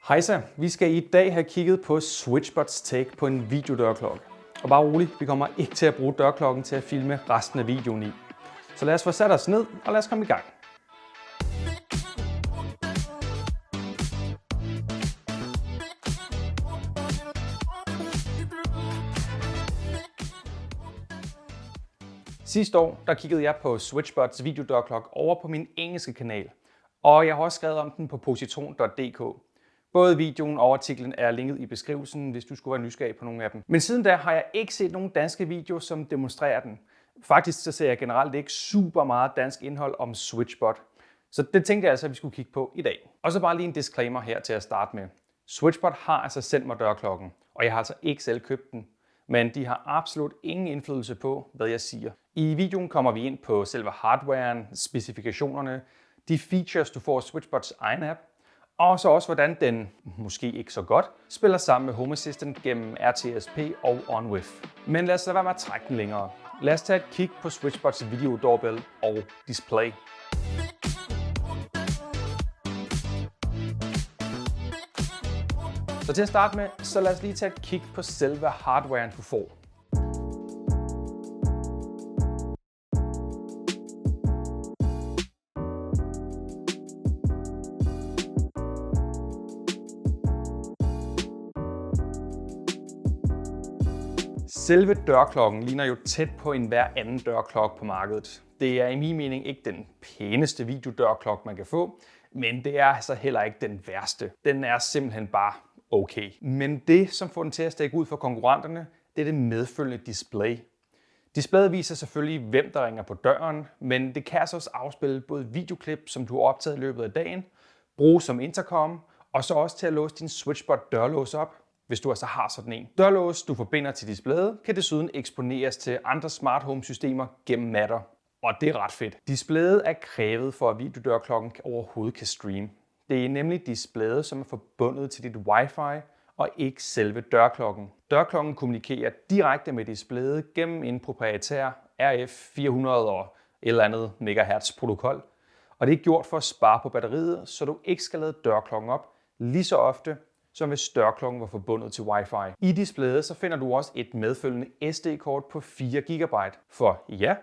Hejsa, vi skal i dag have kigget på SwitchBots take på en videodørklokke. Og bare rolig, vi kommer ikke til at bruge dørklokken til at filme resten af videoen i. Så lad os få sat os ned, og lad os komme i gang. Sidste år der kiggede jeg på SwitchBots videodørklokke over på min engelske kanal. Og jeg har også skrevet om den på positron.dk. Både videoen og artiklen er linket i beskrivelsen, hvis du skulle være nysgerrig på nogle af dem. Men siden da har jeg ikke set nogen danske videoer, som demonstrerer den. Faktisk så ser jeg generelt ikke super meget dansk indhold om SwitchBot. Så det tænkte jeg altså, at vi skulle kigge på i dag. Og så bare lige en disclaimer her til at starte med. SwitchBot har altså sendt mig dørklokken, og jeg har altså ikke selv købt den. Men de har absolut ingen indflydelse på, hvad jeg siger. I videoen kommer vi ind på selve hardwaren, specifikationerne, de features, du får af SwitchBots egen app, og så også hvordan den, måske ikke så godt, spiller sammen med Home Assistant gennem RTSP og OnWith. Men lad os lade være med at trække den længere. Lad os tage et kig på SwitchBots video doorbell og display. Så til at starte med, så lad os lige tage et kig på selve hardwaren, du får. Selve dørklokken ligner jo tæt på enhver anden dørklokke på markedet. Det er i min mening ikke den pæneste videodørklokke, man kan få, men det er altså heller ikke den værste. Den er simpelthen bare okay. Men det, som får den til at stikke ud for konkurrenterne, det er det medfølgende display. Displayet viser selvfølgelig, hvem der ringer på døren, men det kan altså også afspille både videoklip, som du har optaget i løbet af dagen, bruge som intercom, og så også til at låse din SwitchBot dørlås op, hvis du altså har sådan en. Dørlås, du forbinder til displayet, kan desuden eksponeres til andre smart home systemer gennem Matter. Og det er ret fedt. Displayet er krævet for, at videodørklokken overhovedet kan streame. Det er nemlig displayet, som er forbundet til dit Wi-Fi og ikke selve dørklokken. Dørklokken kommunikerer direkte med displayet gennem en proprietær RF 400 og et eller andet megahertz protokol. Og det er gjort for at spare på batteriet, så du ikke skal lade dørklokken op lige så ofte, som hvis dørklokken var forbundet til Wi-Fi. I displayet så finder du også et medfølgende SD-kort på 4 GB. For ja,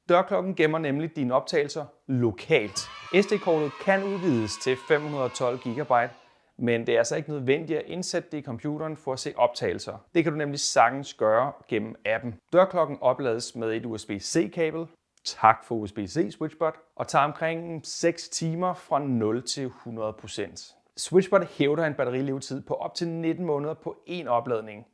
dørklokken gemmer nemlig dine optagelser lokalt. SD-kortet kan udvides til 512 GB, men det er altså ikke nødvendigt at indsætte det i computeren for at se optagelser. Det kan du nemlig sagtens gøre gennem appen. Dørklokken oplades med et USB-C-kabel. Tak for USB-C SwitchBot, og tager omkring 6 timer fra 0 til 100%. SwitchBot hævder en batterilevetid på op til 19 måneder på én opladning.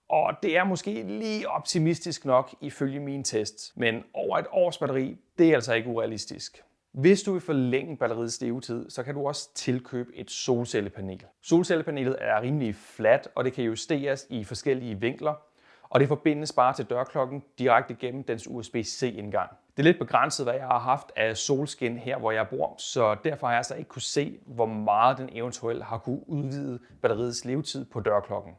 Og det er måske lige optimistisk nok ifølge min test, men over et års batteri, det er altså ikke urealistisk. Hvis du vil forlænge batteriets levetid, så kan du også tilkøbe et solcellepanel. Solcellepanelet er rimelig fladt, og det kan justeres i forskellige vinkler, og det forbindes bare til dørklokken direkte gennem dens USB-C-indgang. Det er lidt begrænset, hvad jeg har haft af solskin her, hvor jeg bor, så derfor har jeg altså ikke kunne se, hvor meget den eventuelt har kunne udvide batteriets levetid på dørklokken.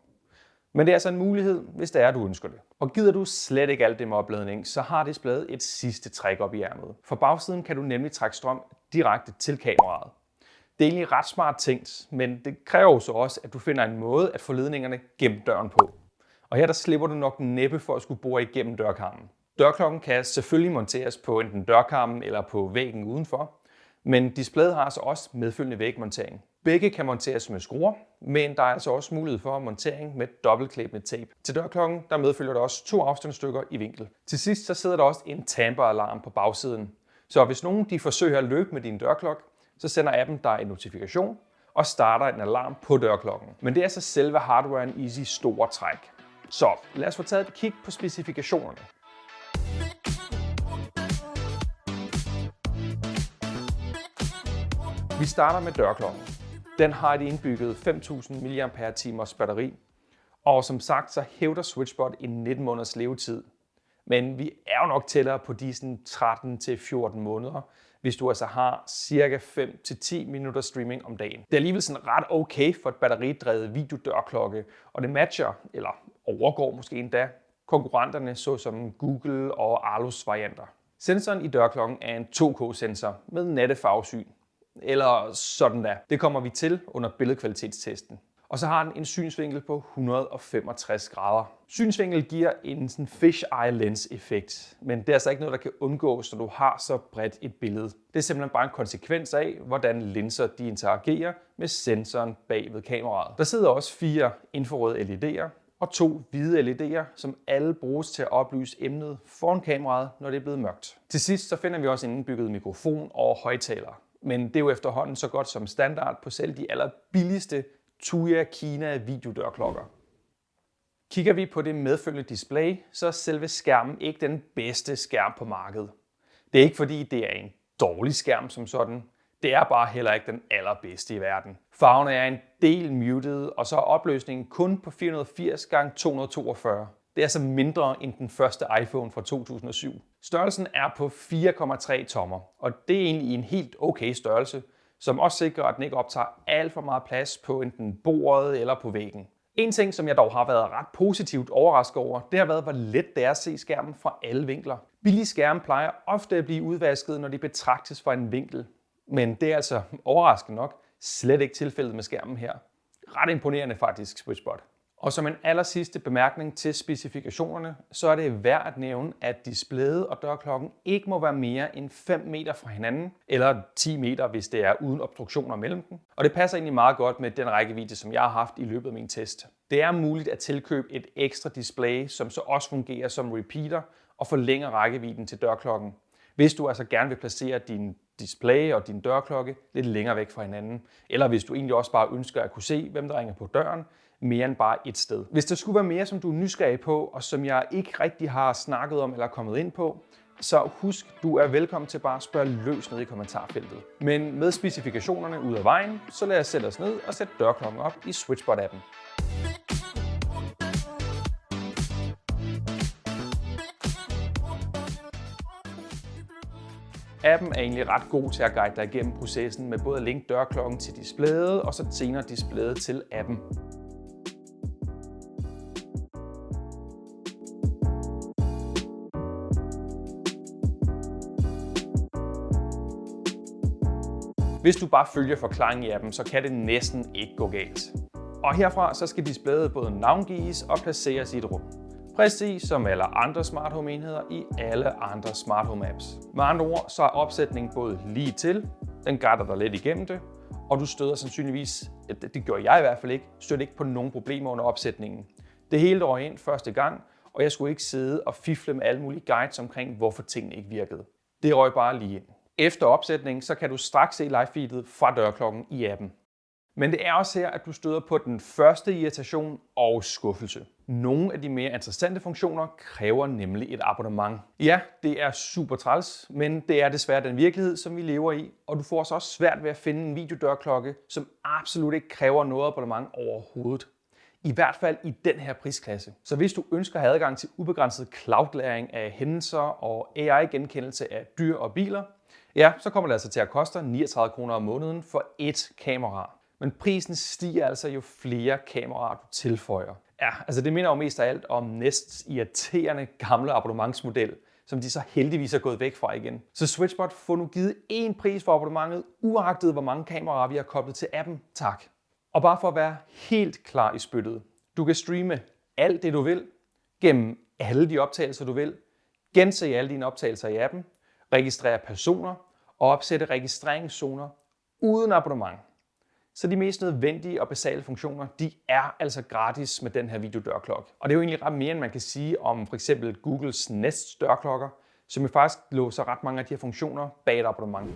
Men det er altså en mulighed, hvis det er, du ønsker det. Og gider du slet ikke alt det med opladning, så har displayet et sidste træk op i ærmet. For bagsiden kan du nemlig trække strøm direkte til kameraet. Det er egentlig ret smart tænkt, men det kræver så også, at du finder en måde at få ledningerne gennem døren på. Og her der slipper du nok næppe for at skulle bore igennem dørkarmen. Dørklokken kan selvfølgelig monteres på enten dørkarmen eller på væggen udenfor, men displayet har altså også medfølgende vægmontering. Begge kan monteres med skruer, men der er altså også mulighed for montering med dobbeltklæbende tape. Til dørklokken der medfølger der også 2 afstandsstykker i vinkel. Til sidst så sidder der også en tamper-alarm på bagsiden. Så hvis nogen de forsøger at løbe med din dørklokke, så sender appen dig en notifikation og starter en alarm på dørklokken. Men det er så selve hardwaren Easy store træk. Så lad os få taget et kig på specifikationerne. Vi starter med dørklokken. Den har et indbygget 5000 mAh batteri, og som sagt så hævder SwitchBot en 19 måneders levetid. Men vi er jo nok tættere på de 13-14 måneder, hvis du altså har cirka 5-10 minutter streaming om dagen. Det er alligevel sådan ret okay for et batteridrevet videodørklokke, og det matcher, eller overgår måske endda, konkurrenterne såsom Google og Arlos varianter. Sensoren i dørklokken er en 2K-sensor med nattefarvesyn. eller sådan der. Det kommer vi til under billedkvalitetstesten. Og så har den en synsvinkel på 165 grader. Synsvinkel giver en sådan fisheye lens effekt, men det er altså ikke noget, der kan undgås, når du har så bredt et billede. Det er simpelthen bare en konsekvens af, hvordan linser de interagerer med sensoren bag ved kameraet. Der sidder også 4 infrarøde LED'er og 2 hvide LED'er, som alle bruges til at oplyse emnet foran kameraet, når det er blevet mørkt. Til sidst så finder vi også en indbygget mikrofon og højttaler, men det er jo efterhånden så godt som standard på selv de allerbilligste Tuya Kina videodørklokker. Kigger vi på det medfølgende display, så er selve skærmen ikke den bedste skærm på markedet. Det er ikke fordi, det er en dårlig skærm som sådan. Det er bare heller ikke den allerbedste i verden. Farverne er en del muted, og så er opløsningen kun på 480 x 242. Det er altså mindre end den første iPhone fra 2007. Størrelsen er på 4,3 tommer, og det er egentlig en helt okay størrelse, som også sikrer, at den ikke optager alt for meget plads på enten bordet eller på væggen. En ting, som jeg dog har været ret positivt overrasket over, det har været, hvor let det er at se skærmen fra alle vinkler. Billige skærme plejer ofte at blive udvasket, når de betragtes fra en vinkel. Men det er altså overraskende nok slet ikke tilfældet med skærmen her. Ret imponerende faktisk, SwitchBot. Og som en allersidste bemærkning til specifikationerne, så er det værd at nævne, at displayet og dørklokken ikke må være mere end 5 meter fra hinanden, eller 10 meter, hvis det er uden obstruktioner mellem dem. Og det passer egentlig meget godt med den rækkevidde, som jeg har haft i løbet af min test. Det er muligt at tilkøbe et ekstra display, som så også fungerer som repeater og forlænger rækkevidden til dørklokken. Hvis du altså gerne vil placere din display og din dørklokke lidt længere væk fra hinanden, eller hvis du egentlig også bare ønsker at kunne se, hvem der ringer på døren, mere end bare et sted. Hvis der skulle være mere, som du er nysgerrig på, og som jeg ikke rigtig har snakket om eller kommet ind på, så husk, du er velkommen til bare at spørge løs ned i kommentarfeltet. Men med specifikationerne ud af vejen, så lad os sætte os ned og sætte dørklokken op i SwitchBot-appen. Appen er egentlig ret god til at guide dig igennem processen med både at linke dørklokken til displayet og så senere displayet til appen. Hvis du bare følger forklaringen i appen, så kan det næsten ikke gå galt. Og herfra så skal displayet både navngives og placeres i et rum. Præcis som alle andre smart home enheder i alle andre smart home apps. Med andre ord, så er opsætningen både lige til, den guider dig lidt igennem det, og du støder sandsynligvis, det gjorde jeg i hvert fald ikke, stødte ikke på nogen problemer under opsætningen. Det hele røg ind første gang, og jeg skulle ikke sidde og fifle med alle mulige guides omkring, hvorfor tingene ikke virkede. Det røg bare lige ind. Efter opsætningen, så kan du straks se live-feedet fra dørklokken i appen. Men det er også her, at du støder på den første irritation og skuffelse. Nogle af de mere interessante funktioner kræver nemlig et abonnement. Ja, det er super træls, men det er desværre den virkelighed, som vi lever i, og du får også svært ved at finde en videodørklokke, som absolut ikke kræver noget abonnement overhovedet. I hvert fald i den her prisklasse. Så hvis du ønsker at have adgang til ubegrænset cloud-lagring af hændelser og AI-genkendelse af dyr og biler, ja, så kommer det altså til at koste 39 kroner om måneden for ét kamera. Men prisen stiger altså jo flere kameraer du tilføjer. Ja, altså det minder jo mest af alt om Nests irriterende gamle abonnementsmodel, som de så heldigvis er gået væk fra igen. Så SwitchBot får nu givet én pris for abonnementet, uagtet hvor mange kameraer vi har koblet til appen. Tak. Og bare for at være helt klar i spyttet. Du kan streame alt det du vil, gennem alle de optagelser du vil, gense alle dine optagelser i appen, registrere personer og opsætte registreringszoner uden abonnement. Så de mest nødvendige og basale funktioner, de er altså gratis med den her videodørklokke. Og det er jo egentlig ret mere, end man kan sige om for eksempel Googles Nest dørklokker, som jo faktisk låser ret mange af de her funktioner bag et abonnement.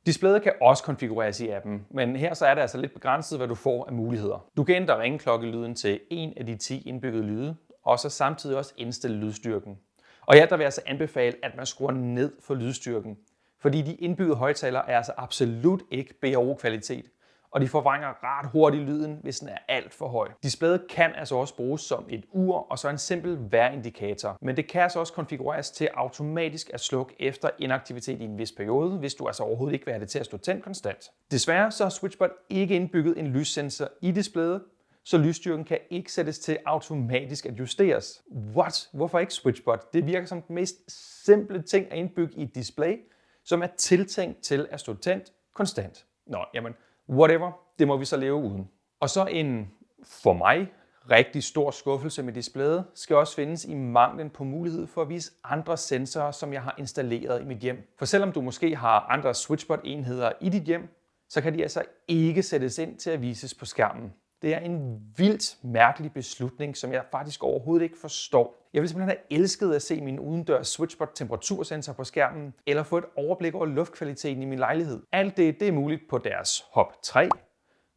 Displayet kan også konfigureres i appen, men her så er det altså lidt begrænset, hvad du får af muligheder. Du kan ændre ringeklokkelyden til en af de 10 indbyggede lyde, og så samtidig også indstille lydstyrken. Og her der vil jeg altså anbefale, at man skruer ned for lydstyrken, fordi de indbyggede højttalere er altså absolut ikke BRO-kvalitet, og de forvrænger ret hurtigt lyden, hvis den er alt for høj. Displayet kan altså også bruges som et ur og så en simpel vejrindikator, men det kan altså også konfigureres til automatisk at slukke efter inaktivitet i en vis periode, hvis du altså overhovedet ikke vil have det til at stå tændt konstant. Desværre så har SwitchBot ikke indbygget en lyssensor i displayet, så lysstyrken kan ikke sættes til automatisk at justeres. What? Hvorfor ikke SwitchBot? Det virker som den mest simple ting at indbygge i et display, som er tiltænkt til at stå tændt konstant. Nå, jamen, whatever, det må vi så leve uden. Og så en, for mig, rigtig stor skuffelse med displayet skal også findes i manglen på mulighed for at vise andre sensorer, som jeg har installeret i mit hjem. For selvom du måske har andre SwitchBot-enheder i dit hjem, så kan de altså ikke sættes ind til at vises på skærmen. Det er en vildt mærkelig beslutning, som jeg faktisk overhovedet ikke forstår. Jeg ville simpelthen have elsket at se min udendørs SwitchBot temperatursensor på skærmen, eller få et overblik over luftkvaliteten i min lejlighed. Alt det er muligt på deres Hub 3,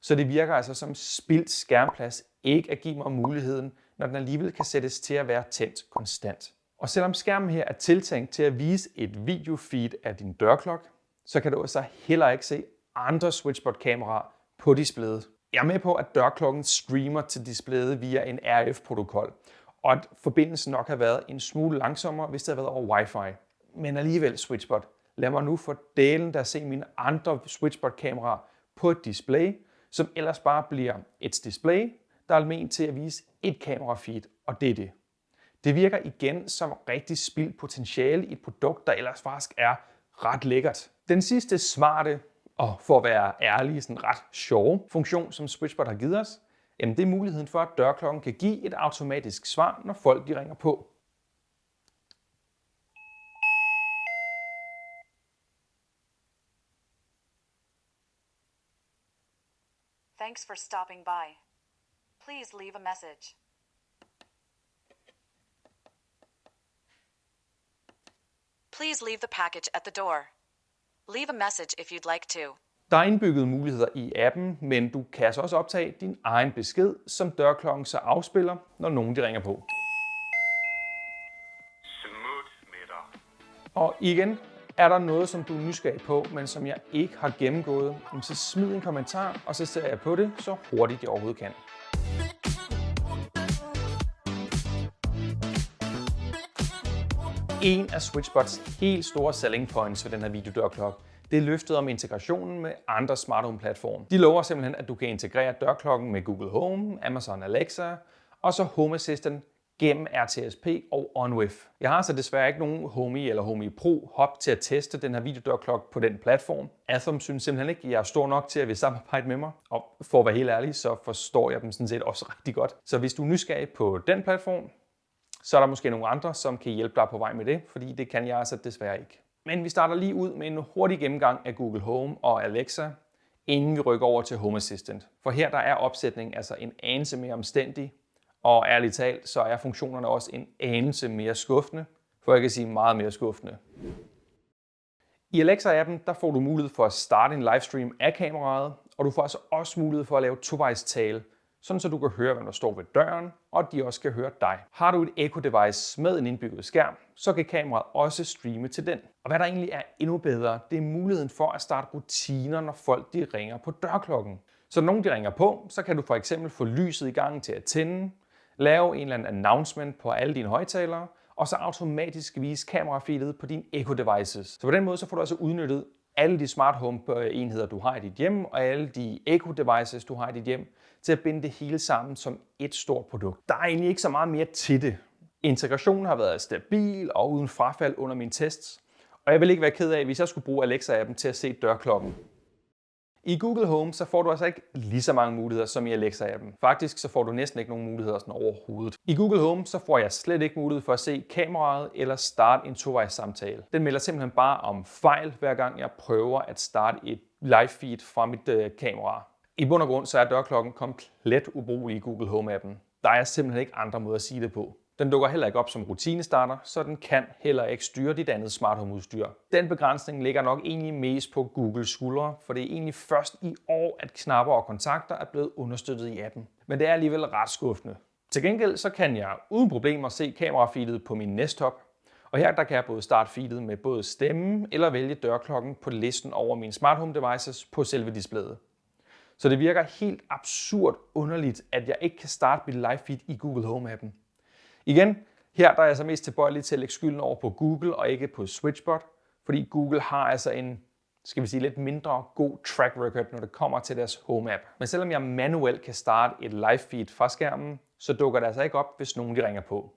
så det virker altså som spildt skærmplads ikke at give mig muligheden, når den alligevel kan sættes til at være tændt konstant. Og selvom skærmen her er tiltænkt til at vise et videofeed af din dørklokke, så kan du altså heller ikke se andre SwitchBot-kameraer på displayet. Jeg er med på, at dørklokken streamer til displayet via en RF-protokol, og at forbindelsen nok har været en smule langsommere, hvis det havde været over Wi-Fi. Men alligevel, SwitchBot, lad mig nu for delen der se mine andre SwitchBot-kameraer på et display, som ellers bare bliver et display, der er ment til at vise et kamerafeed, og det er det. Det virker igen som rigtig spildt potentiale i et produkt, der ellers faktisk er ret lækkert. Den sidste smarte, og for at være ærlig, sådan ret sjove funktion, som SwitchBot har givet os, jamen det er muligheden for, at dørklokken kan give et automatisk svar, når folk de ringer på. Thanks for stopping by. Please leave a message. Please leave the package at the door. Leave a message if you'd like to. Der er indbyggede muligheder i appen, men du kan altså også optage din egen besked, som dørklokken så afspiller, når nogen de ringer på. Smut med dig. Og igen, er der noget, som du er nysgerrig på, men som jeg ikke har gennemgået, så smid en kommentar, og så ser jeg på det så hurtigt jeg overhovedet kan. En af SwitchBots helt store selling points ved den her videodørklokke, det er løftet om integrationen med andre smart home platforme. De lover simpelthen, at du kan integrere dørklokken med Google Home, Amazon Alexa og så Home Assistant gennem RTSP og OnWith. Jeg har så desværre ikke nogen Homey eller Homey Pro Hub til at teste den her videodørklokke på den platform. Atom synes simpelthen ikke, at jeg er stor nok til at vil samarbejde med mig. Og for at være helt ærlig, så forstår jeg dem sådan set også rigtig godt. Så hvis du er nysgerrig på den platform, så er der måske nogle andre, som kan hjælpe dig på vej med det, fordi det kan jeg altså desværre ikke. Men vi starter lige ud med en hurtig gennemgang af Google Home og Alexa, inden vi rykker over til Home Assistant. For her der er opsætningen altså en anelse mere omstændig, og ærligt talt, så er funktionerne også en anelse mere skuffende, for jeg kan sige meget mere skuffende. I Alexa-appen der får du mulighed for at starte en livestream af kameraet, og du får altså også mulighed for at lave tovejstale, sådan så du kan høre, hvem der står ved døren, og de også kan høre dig. Har du et Echo-device med en indbygget skærm, så kan kameraet også streame til den. Og hvad der egentlig er endnu bedre, det er muligheden for at starte rutiner, når folk de ringer på dørklokken. Så når nogen de ringer på, så kan du for eksempel få lyset i gang til at tænde, lave en eller anden announcement på alle dine højttalere, og så automatisk vise kamerafeedet på dine Echo-devices. Så på den måde så får du altså udnyttet alle de smart home enheder, du har i dit hjem, og alle de Echo-devices, du har i dit hjem, til at binde det hele sammen som et stort produkt. Der er egentlig ikke så meget mere til det. Integrationen har været stabil og uden frafald under mine tests, og jeg vil ikke være ked af, hvis jeg skulle bruge Alexa-appen til at se dørklokken. I Google Home så får du altså ikke lige så mange muligheder som i Alexa-appen. Faktisk så får du næsten ikke nogen muligheder sådan overhovedet. I Google Home så får jeg slet ikke mulighed for at se kameraet eller starte en tovejs samtale. Den melder simpelthen bare om fejl, hver gang jeg prøver at starte et live feed fra mit kamera. I bund og grund så er dørklokken komplet ubrugelig i Google Home-appen. Der er simpelthen ikke andre måder at sige det på. Den dukker heller ikke op som rutinestarter, så den kan heller ikke styre dit andet smart home udstyr. Den begrænsning ligger nok egentlig mest på Googles skuldre, for det er egentlig først i år, at knapper og kontakter er blevet understøttet i appen. Men det er alligevel ret skuffende. Til gengæld så kan jeg uden problemer se kamerafeedet på min Nest Hub. Og her der kan jeg både starte feedet med både stemme eller vælge dørklokken på listen over mine smart home devices på selve displayet. Så det virker helt absurd underligt, at jeg ikke kan starte mit live feed i Google Home-appen. Igen, her der er jeg så mest tilbøjelig til at lægge skylden over på Google og ikke på SwitchBot, fordi Google har altså en, skal vi sige, lidt mindre god track record, når det kommer til deres Home-app. Men selvom jeg manuelt kan starte et live feed fra skærmen, så dukker det altså ikke op, hvis nogen de ringer på.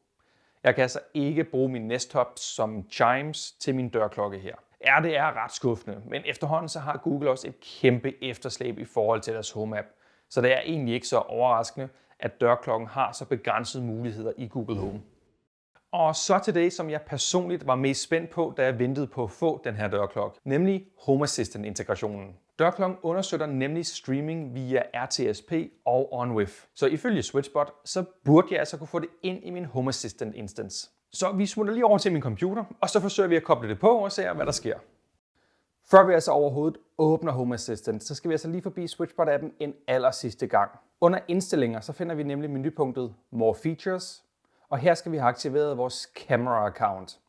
Jeg kan altså ikke bruge min Nest Hub som chimes til min dørklokke her. Ja, det er ret skuffende, men efterhånden så har Google også et kæmpe efterslæb i forhold til deres Home App. Så det er egentlig ikke så overraskende, at dørklokken har så begrænsede muligheder i Google Home. Og så til det, som jeg personligt var mest spændt på, da jeg ventede på at få den her dørklokke, nemlig Home Assistant-integrationen. Dørklokken understøtter nemlig streaming via RTSP og OnWith. Så ifølge SwitchBot, så burde jeg altså kunne få det ind i min Home Assistant instance. Så vi smutter lige over til min computer, og så forsøger vi at koble det på og se, hvad der sker. Før vi altså overhovedet åbner Home Assistant, så skal vi altså lige forbi SwitchBot-appen en sidste gang. Under indstillinger, så finder vi nemlig menupunktet More Features, og her skal vi have aktiveret vores camera account.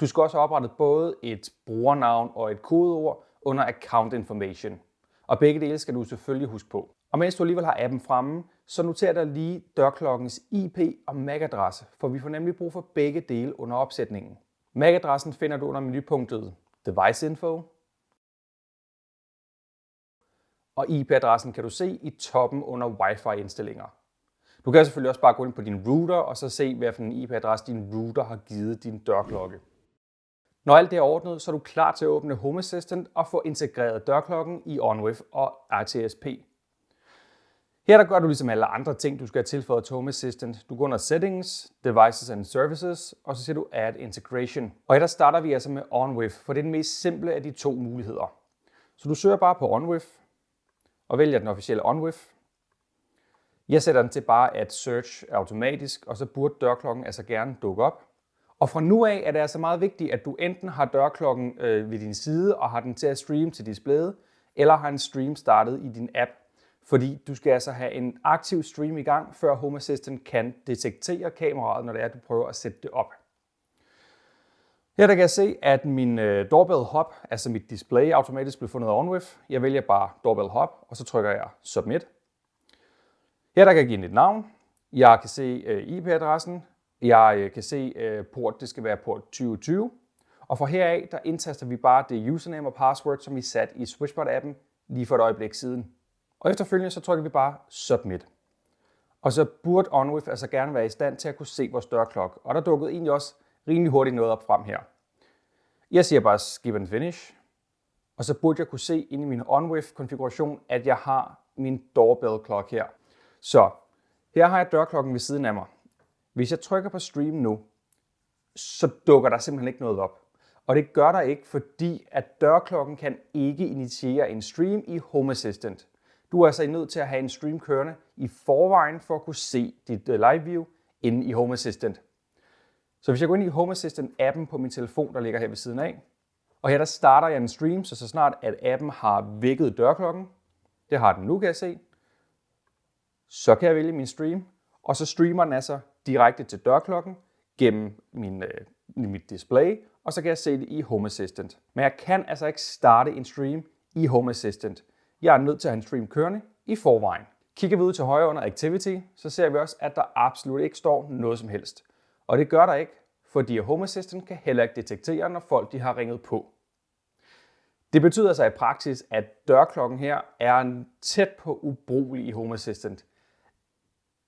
Du skal også have oprettet både et brugernavn og et kodeord under Account Information. Og begge dele skal du selvfølgelig huske på. Og mens du alligevel har appen fremme, så noter dig lige dørklokkens IP og MAC-adresse, for vi får nemlig brug for begge dele under opsætningen. MAC-adressen finder du under menupunktet Device Info, og IP-adressen kan du se i toppen under Wi-Fi-indstillinger. Du kan selvfølgelig også bare gå ind på din router og så se, hvilken IP-adresse din router har givet din dørklokke. Når alt det er ordnet, så er du klar til at åbne Home Assistant og få integreret dørklokken i OnWith og RTSP. Her der gør du ligesom alle andre ting, du skal have tilføjet til Home Assistant. Du går under Settings, Devices and Services, og så siger du Add Integration. Og her der starter vi altså med OnWith, for det er den mest simple af de to muligheder. Så du søger bare på OnWith og vælger den officielle OnWith. Jeg sætter den til bare at search automatisk, og så burde dørklokken altså gerne dukke op. Og fra nu af er det altså meget vigtigt, at du enten har dørklokken ved din side og har den til at streame til displayet, eller har en stream startet i din app. Fordi du skal altså have en aktiv stream i gang, før Home Assistant kan detektere kameraet, når det er, at du prøver at sætte det op. Her der kan jeg se, at min Doorbell Hub, altså mit display, automatisk bliver fundet af OnWith. Jeg vælger bare Doorbell Hub, og så trykker jeg Submit. Her der kan jeg give den et navn. Jeg kan se IP-adressen. Jeg kan se port, det skal være port 2020. Og fra heraf, der indtaster vi bare det username og password, som vi satte i SwitchBot-appen lige for et øjeblik siden. Og efterfølgende så trykker vi bare Submit. Og så burde OnWith altså gerne være i stand til at kunne se vores dørklokke. Og der dukkede egentlig også rimelig hurtigt noget op frem her. Jeg siger bare Skip and Finish. Og så burde jeg kunne se inde i min OnWith-konfiguration, at jeg har min doorbell clock her. Så her har jeg dørklokken ved siden af mig. Hvis jeg trykker på Stream nu, så dukker der simpelthen ikke noget op. Og det gør der ikke, fordi at dørklokken kan ikke initiere en stream i Home Assistant. Du er altså nødt til at have en stream kørende i forvejen for at kunne se dit live view inde i Home Assistant. Så hvis jeg går ind i Home Assistant-appen på min telefon, der ligger her ved siden af, og her der starter jeg en stream, så snart at appen har vækket dørklokken, det har den nu, kan jeg se, så kan jeg vælge min stream, og så streamer den altså direkte til dørklokken gennem mit display, og så kan jeg se det i Home Assistant. Men jeg kan altså ikke starte en stream i Home Assistant. Jeg er nødt til at have en stream kørende i forvejen. Kigger vi ud til højre under Activity, så ser vi også, at der absolut ikke står noget som helst. Og det gør der ikke, fordi Home Assistant kan heller ikke detektere, når folk de har ringet på. Det betyder altså i praksis, at dørklokken her er tæt på ubrugelig i Home Assistant.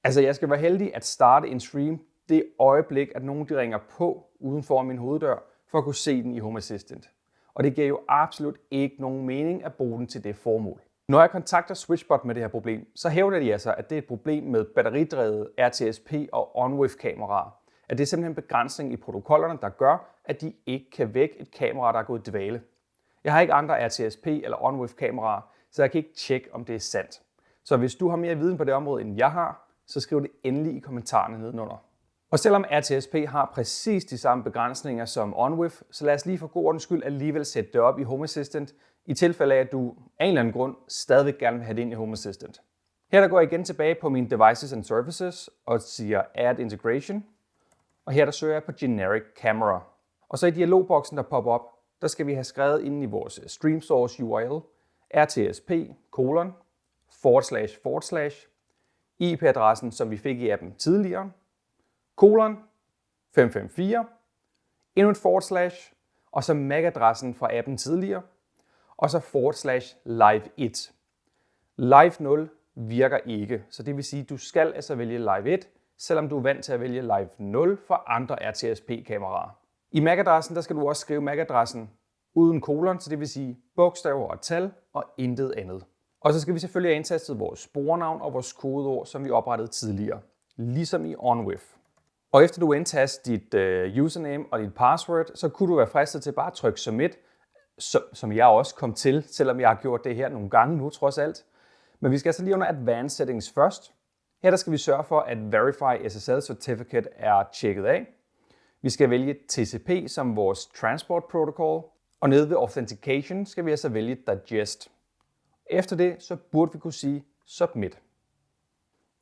Altså jeg skal være heldig at starte en stream det øjeblik, at nogen de ringer på uden for min hoveddør, for at kunne se den i Home Assistant. Og det giver jo absolut ikke nogen mening at bruge den til det formål. Når jeg kontakter SwitchBot med det her problem, så hævder de altså, at det er et problem med batteridrevet RTSP og OnWith-kameraer. At det er simpelthen en begrænsning i protokollerne, der gør, at de ikke kan vække et kamera, der er gået i dvale. Jeg har ikke andre RTSP eller OnWith-kameraer, så jeg kan ikke tjekke, om det er sandt. Så hvis du har mere viden på det område, end jeg har, så skriv det endelig i kommentarerne nedenunder. Og selvom RTSP har præcis de samme begrænsninger som OnWith, så lad os lige for god ordens skyld alligevel sætte det op i Home Assistant, i tilfælde af, at du af en eller anden grund stadigvæk gerne vil have det ind i Home Assistant. Her der går jeg igen tilbage på mine Devices and Services og siger Add Integration. Og her der søger jeg på Generic Camera. Og så i dialogboksen, der popper op, der skal vi have skrevet inde i vores Stream Source URL RTSP : / IP-adressen, som vi fik i appen tidligere, : 554, endnu et / og så MAC-adressen fra appen tidligere, og så / live1. Live 0 virker ikke, så det vil sige, at du skal altså vælge live 1, selvom du er vant til at vælge live 0 for andre RTSP-kameraer. I MAC-adressen der skal du også skrive MAC-adressen uden kolon, så det vil sige bogstaver og tal og intet andet. Og så skal vi selvfølgelig have indtastet vores brugernavn og vores kodeord, som vi oprettede tidligere, ligesom i OnWith. Og efter du indtaster dit username og dit password, så kunne du være fristet til bare at trykke submit, som jeg også kom til, selvom jeg har gjort det her nogle gange nu trods alt. Men vi skal altså lige under Advanced Settings først. Her der skal vi sørge for, at Verify SSL Certificate er tjekket af. Vi skal vælge TCP som vores Transport Protocol, og nede ved Authentication skal vi altså vælge Digest. Efter det, så burde vi kunne sige Submit.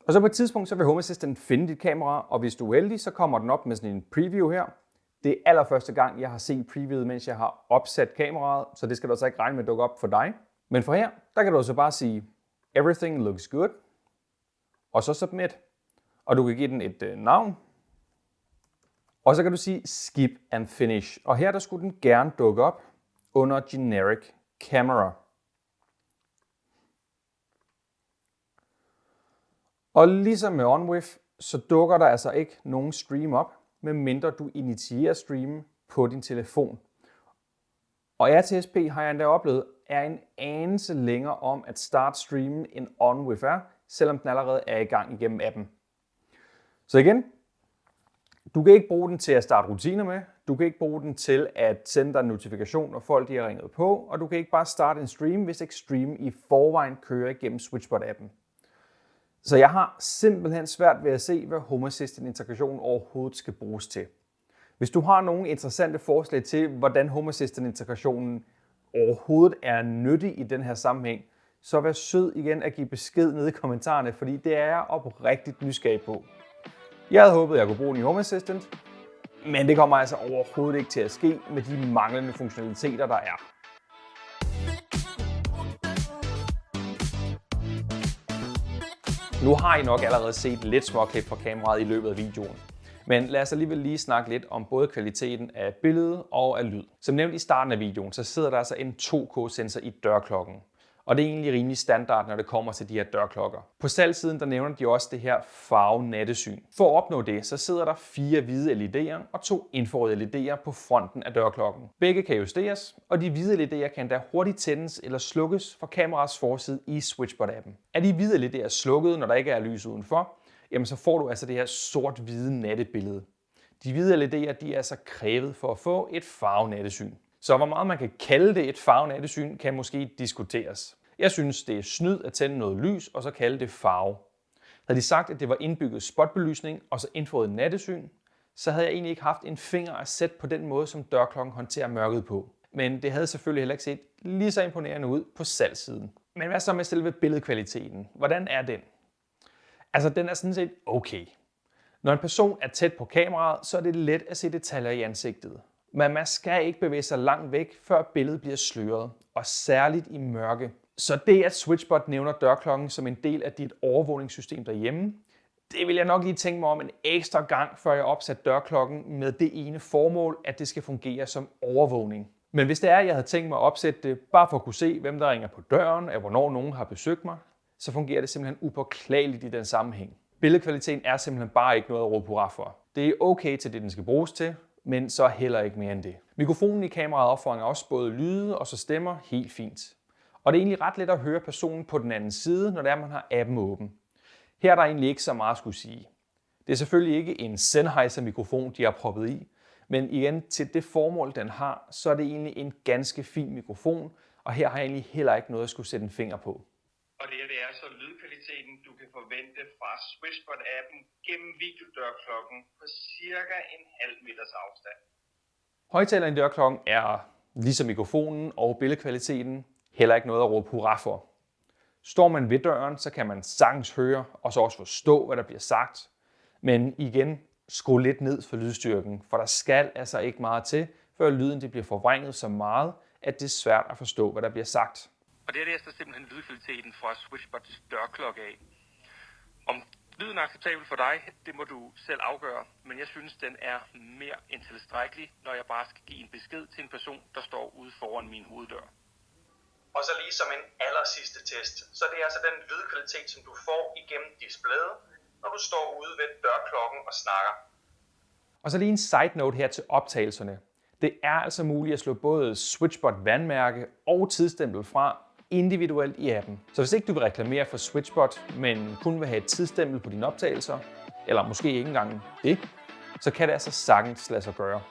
Og så på et tidspunkt, så vil Home Assistant finde dit kamera, og hvis du er heldig, så kommer den op med sådan en preview her. Det er allerførste gang, jeg har set previewet, mens jeg har opsat kameraet, så det skal du altså ikke regne med at dukke op for dig. Men for her, der kan du altså bare sige, Everything looks good, og så Submit. Og du kan give den et navn. Og så kan du sige Skip and Finish. Og her der skulle den gerne dukke op under Generic Camera. Og ligesom med OnWith, så dukker der altså ikke nogen stream op, medmindre du initierer streamen på din telefon. Og RTSP har jeg endda oplevet, er en anelse længere om at starte streamen end OnWith er, selvom den allerede er i gang igennem appen. Så igen, du kan ikke bruge den til at starte rutiner med, du kan ikke bruge den til at sende dig en notifikation, når folk de har ringet på, og du kan ikke bare starte en stream, hvis ikke streamen i forvejen kører igennem SwitchBot-appen. Så jeg har simpelthen svært ved at se, hvad Home Assistant-integrationen overhovedet skal bruges til. Hvis du har nogle interessante forslag til, hvordan Home Assistant-integrationen overhovedet er nyttig i den her sammenhæng, så vær sød igen at give besked nede i kommentarerne, fordi det er jeg oprigtigt nysgerrig på. Jeg havde håbet, at jeg kunne bruge den i Home Assistant, men det kommer altså overhovedet ikke til at ske med de manglende funktionaliteter, der er. Nu har I nok allerede set lidt småklip fra kameraet i løbet af videoen. Men lad os alligevel lige snakke lidt om både kvaliteten af billedet og af lyd. Som nævnt i starten af videoen, så sidder der altså en 2K-sensor i dørklokken. Og det er egentlig rimelig standard, når det kommer til de her dørklokker. På salgssiden der nævner de også det her farve-nattesyn. For at opnå det, så sidder der 4 hvide LED'er og 2 infrarøde LED'er på fronten af dørklokken. Begge kan justeres, og de hvide LED'er kan da hurtigt tændes eller slukkes fra kameraets forside i SwitchBot-appen. Er de hvide LED'er slukket, når der ikke er lys udenfor, jamen så får du altså det her sort-hvide nattebillede. De hvide LED'er de er altså krævet for at få et farve-nattesyn. Så hvor meget man kan kalde det et farve-nattesyn, kan måske diskuteres. Jeg synes, det er snyd at tænde noget lys og så kalde det farve. Havde de sagt, at det var indbygget spotbelysning og så infrarødt nattesyn, så havde jeg egentlig ikke haft en finger at sætte på den måde, som dørklokken håndterer mørket på. Men det havde selvfølgelig heller ikke set lige så imponerende ud på salgssiden. Men hvad så med selve billedkvaliteten? Hvordan er den? Altså, den er sådan set okay. Når en person er tæt på kameraet, så er det let at se detaljer i ansigtet. Men man skal ikke bevæge sig langt væk, før billedet bliver sløret, og særligt i mørke. Så det, at SwitchBot nævner dørklokken som en del af dit overvågningssystem derhjemme, det vil jeg nok lige tænke mig om en ekstra gang, før jeg opsat dørklokken med det ene formål, at det skal fungere som overvågning. Men hvis det er, at jeg havde tænkt mig at opsætte det, bare for at kunne se, hvem der ringer på døren, og hvornår nogen har besøgt mig, så fungerer det simpelthen upåklageligt i den sammenhæng. Billedkvaliteten er simpelthen bare ikke noget at råbe hurra for. Det er okay til det, den skal bruges til, men så heller ikke mere end det. Mikrofonen i kameraet opfanger også både lyde og så stemmer helt fint. Og det er egentlig ret let at høre personen på den anden side, når det er, man har appen åben. Her er der egentlig ikke så meget at skulle sige. Det er selvfølgelig ikke en Sennheiser-mikrofon, de har proppet i, men igen til det formål, den har, så er det egentlig en ganske fin mikrofon, og her har jeg egentlig heller ikke noget at skulle sætte en finger på. Og det er så lydkvaliteten, du kan forvente fra SwitchBot-appen gennem videodørklokken på cirka en halv meters afstand. Højtaleren i dørklokken er, ligesom mikrofonen og billedkvaliteten, heller ikke noget at råbe hurra for. Står man ved døren, så kan man sagtens høre og så også forstå, hvad der bliver sagt. Men igen, skru lidt ned for lydstyrken, for der skal altså ikke meget til, før lyden det bliver forvrænget så meget, at det er svært at forstå, hvad der bliver sagt. Og det er så simpelthen lydkvaliteten fra SwitchBots dørklokke af. Om lyden er acceptabel for dig, det må du selv afgøre, men jeg synes, den er mere end tilstrækkelig, når jeg bare skal give en besked til en person, der står ude foran min hoveddør. Og så lige som en allersidste test, så det er altså den lydkvalitet, som du får igennem displayet, når du står ude ved dørklokken og snakker. Og så lige en side note her til optagelserne. Det er altså muligt at slå både SwitchBot vandmærke og tidsstempel fra individuelt i appen. Så hvis ikke du vil reklamere for SwitchBot, men kun vil have et tidsstempel på dine optagelser, eller måske ikke engang det, så kan det altså sagtens lade sig gøre.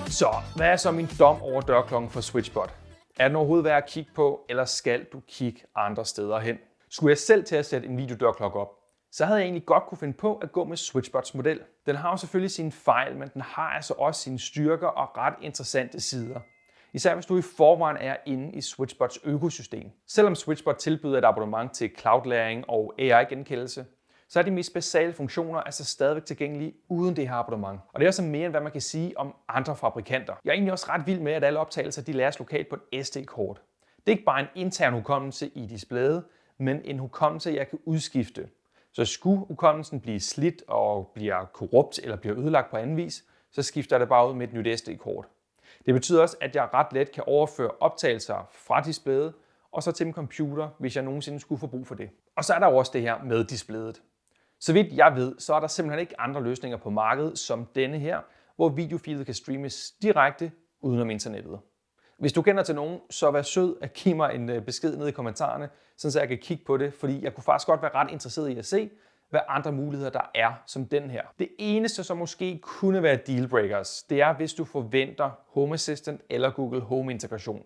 Så hvad er så min dom over dørklokken for SwitchBot? Er den overhovedet værd at kigge på, eller skal du kigge andre steder hen? Skulle jeg selv til at sætte en videodørklokke op, så havde jeg egentlig godt kunne finde på at gå med SwitchBots model. Den har jo selvfølgelig sine fejl, men den har altså også sine styrker og ret interessante sider. Især hvis du i forvejen er inde i SwitchBots økosystem. Selvom SwitchBot tilbyder et abonnement til cloud-lagring og AI-genkendelse, så er de mest basale funktioner altså stadigvæk tilgængelige uden det her abonnement. Og det er også mere end hvad man kan sige om andre fabrikanter. Jeg er egentlig også ret vild med, at alle optagelser de lagres lokalt på et SD-kort. Det er ikke bare en intern hukommelse i displayet, men en hukommelse, jeg kan udskifte. Så skulle hukommelsen blive slidt og bliver korrupt eller bliver ødelagt på anden vis, så skifter jeg det bare ud med et nyt SD-kort. Det betyder også, at jeg ret let kan overføre optagelser fra displayet og så til min computer, hvis jeg nogensinde skulle få brug for det. Og så er der også det her med displayet. Så vidt jeg ved, så er der simpelthen ikke andre løsninger på markedet som denne her, hvor videofilet kan streames direkte udenom internettet. Hvis du kender til nogen, så vær sød at give mig en besked nede i kommentarerne, så jeg kan kigge på det, fordi jeg kunne faktisk godt være ret interesseret i at se, hvad andre muligheder der er som den her. Det eneste, som måske kunne være dealbreakers, det er, hvis du forventer Home Assistant eller Google Home integration.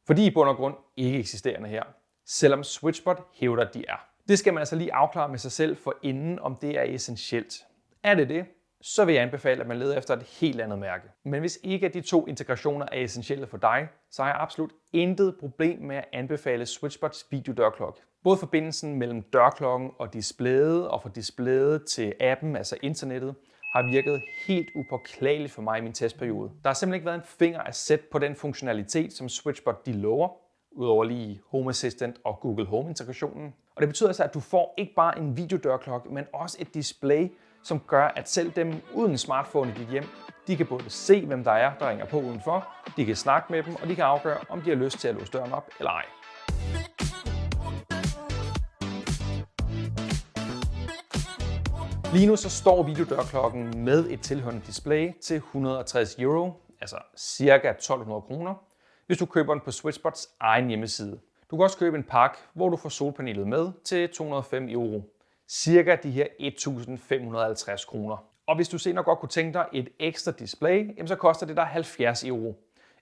Fordi i bund og grund ikke eksisterende her, selvom SwitchBot hævder, at de er. Det skal man altså lige afklare med sig selv for inden, om det er essentielt. Er det, så vil jeg anbefale, at man leder efter et helt andet mærke. Men hvis ikke af de to integrationer er essentielle for dig, så har jeg absolut intet problem med at anbefale SwitchBots videodørklokke. Både forbindelsen mellem dørklokken og displayet, og fra displayet til appen, altså internettet, har virket helt upåklageligt for mig i min testperiode. Der har simpelthen ikke været en finger at sætte på den funktionalitet, som SwitchBot de lover, udover lige Home Assistant og Google Home integrationen. Og det betyder altså, at du får ikke bare en videodørklokke, men også et display, som gør, at selv dem uden smartphone i dit hjem, de kan både se, hvem der er, der ringer på udenfor, de kan snakke med dem, og de kan afgøre, om de har lyst til at låse døren op eller ej. Lige nu så står videodørklokken med et tilhørende display til 160 euro, altså ca. 1200 kroner, hvis du køber den på SwitchBots egen hjemmeside. Du kan også købe en pakke, hvor du får solpanelet med til 205 euro. Cirka de her 1550 kroner. Og hvis du senere godt kunne tænke dig et ekstra display, så koster det dig 70 euro,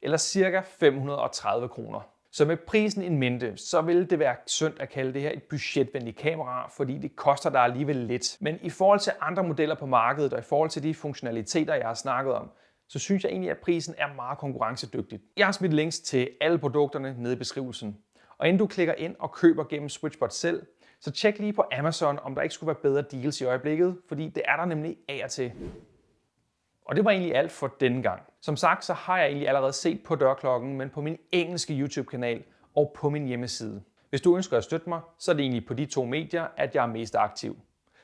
eller cirka 530 kroner. Så med prisen in mente, så vil det være synd at kalde det her et budgetvenligt kamera, fordi det koster dig alligevel lidt. Men i forhold til andre modeller på markedet, og i forhold til de funktionaliteter, jeg har snakket om, så synes jeg egentlig, at prisen er meget konkurrencedygtig. Jeg har smidt links til alle produkterne nede i beskrivelsen. Og inden du klikker ind og køber gennem SwitchBot selv, så tjek lige på Amazon, om der ikke skulle være bedre deals i øjeblikket, fordi det er der nemlig af og til. Og det var egentlig alt for denne gang. Som sagt, så har jeg egentlig allerede set på dørklokken, men på min engelske YouTube-kanal og på min hjemmeside. Hvis du ønsker at støtte mig, så er det egentlig på de to medier, at jeg er mest aktiv.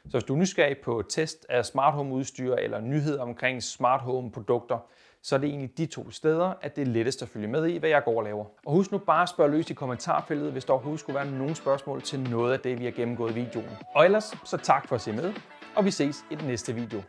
Så hvis du er nysgerrig på test af smart home udstyr eller nyheder omkring smart home produkter, så er det egentlig de to steder, at det er lettest at følge med i, hvad jeg går og laver. Og husk nu bare at spørge løs i kommentarfeltet, hvis der overhovedet skulle være nogle spørgsmål til noget af det, vi har gennemgået i videoen. Og ellers så tak for at se med, og vi ses i den næste video.